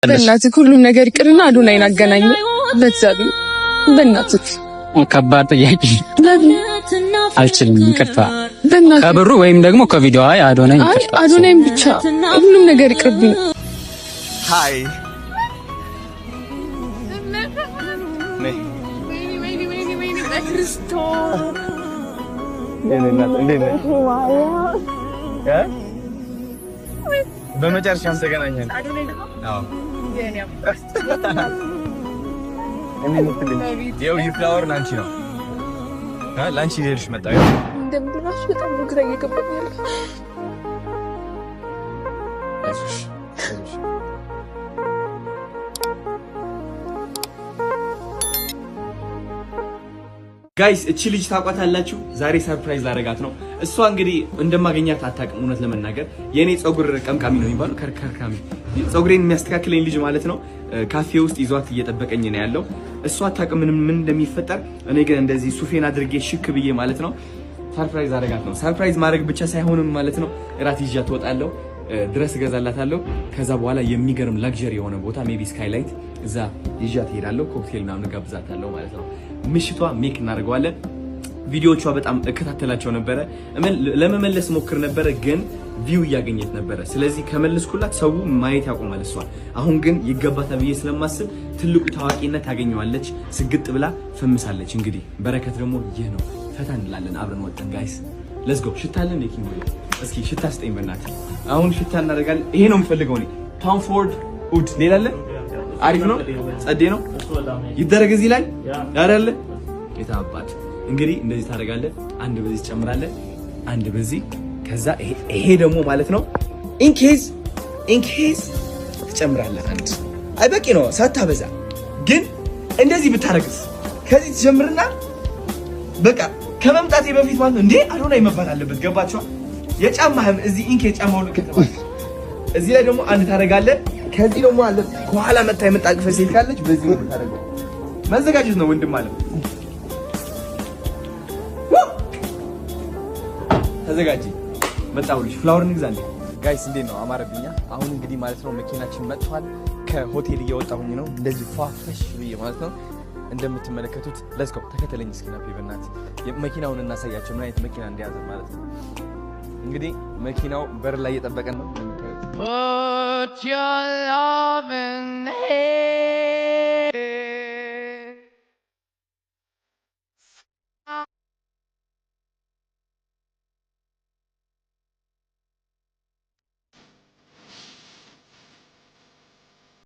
በእናትህ ሁሉም ነገር ይቅርና አዶናይን አገናኝ። በዛብኝ በእናትህ ከባድ ጥያቄ አልችልም። ይቅርታ ከብሩ ወይም ደግሞ ከቪዲዮ አዶናይን ብቻ ሁሉም ነገር ይቅርብኝ። ሃይ በመጨረሻም ተገናኘን። አዎ ፍላወር ላንቺ ነው። ላንቺ ሄድሽ መጣ እንደምድራሽ በጣም ግራ እየገባኝ ያለ ጋይስ እቺ ልጅ ታቋታላችሁ። ዛሬ ሰርፕራይዝ ላደርጋት ነው። እሷ እንግዲህ እንደማገኛት አታውቅም። እውነት ለመናገር የኔ ጸጉር ቀምቃሚ ነው የሚባለው፣ ከርካሚ ጸጉሬን የሚያስተካክለኝ ልጅ ማለት ነው። ካፌ ውስጥ ይዟት እየጠበቀኝ ነው ያለው። እሷ አታውቅም ምን እንደሚፈጠር። እኔ ግን እንደዚህ ሱፌን አድርጌ ሽክ ብዬ ማለት ነው ሰርፕራይዝ አደርጋት ነው። ሰርፕራይዝ ማድረግ ብቻ ሳይሆንም ማለት ነው እራት ይዣት እወጣለሁ፣ ድረስ እገዛላታለሁ። ከዛ በኋላ የሚገርም ላግዠሪ የሆነ ቦታ ሜቢ ስካይላይት እዛ ይዣት እሄዳለሁ። ኮክቴል ምናምን እጋብዛታለሁ ማለት ነው። ምሽቷ ሜክ እናደርገዋለን። ቪዲዮቿ በጣም እከታተላቸው ነበረ፣ ለመመለስ ሞክር ነበረ፣ ግን ቪው እያገኘት ነበረ። ስለዚህ ከመለስኩላት ሰው ማየት ያቆማል እሷ። አሁን ግን ይገባታል ብዬ ስለማስብ ትልቁ ታዋቂነት ታገኘዋለች። ስግጥ ብላ ፈምሳለች። እንግዲህ በረከት ደግሞ ይህ ነው። ፈታ እንላለን አብረን ወጥተን ጋይስ ሌትስ ጎ። ሽታ አለ ሜኪንግ ወይ እስኪ ሽታ ስጠኝ በእናትህ። አሁን ሽታ እናደርጋለን። ይሄ ነው የምፈልገው እኔ። ቶም ፎርድ ውድ ሌላ አለ? አሪፍ ነው፣ ጸዴ ነው። ይደረግ እዚህ ላይ ያራለ የታባት እንግዲህ እንደዚህ ታደርጋለህ። አንድ በዚህ ትጨምራለህ፣ አንድ በዚህ ከዛ ይሄ ደግሞ ማለት ነው ኢንኬዝ ትጨምራለህ። አንድ አይ በቂ ነው ሳታበዛ። ግን እንደዚህ ብታረግስ ከዚህ ትጀምርና በቃ ከመምጣቴ በፊት ማለት ነው እንዴ አዶናይ መባል አለበት። ገባችኋ? የጫማህም እዚህ ኢንኬዝ ጫማው ከተባለ እዚህ ላይ ደግሞ አንድ ታደርጋለህ። ከዚህ ደግሞ አለ ከኋላ መታ የምታቅፈ ሴት ካለች በዚህ ነው ታደርገው። መዘጋጀት ነው ወንድም ማለት ተዘጋጂ። መጣውልሽ ፍላወር እንግዛለን ጋይስ። እንዴት ነው አማረብኛ? አሁን እንግዲህ ማለት ነው መኪናችን መጥቷል። ከሆቴል እየወጣሁኝ ነው እንደዚህ ፏፈሽ ብዬ ማለት ነው። እንደምትመለከቱት ሌትስ ጎ። ተከተለኝ እስኪ ናፒ በእናትህ። መኪናውን እናሳያቸው ምን አይነት መኪና እንደያዘ ማለት ነው። እንግዲህ መኪናው በር ላይ እየጠበቀን ነው። Put your love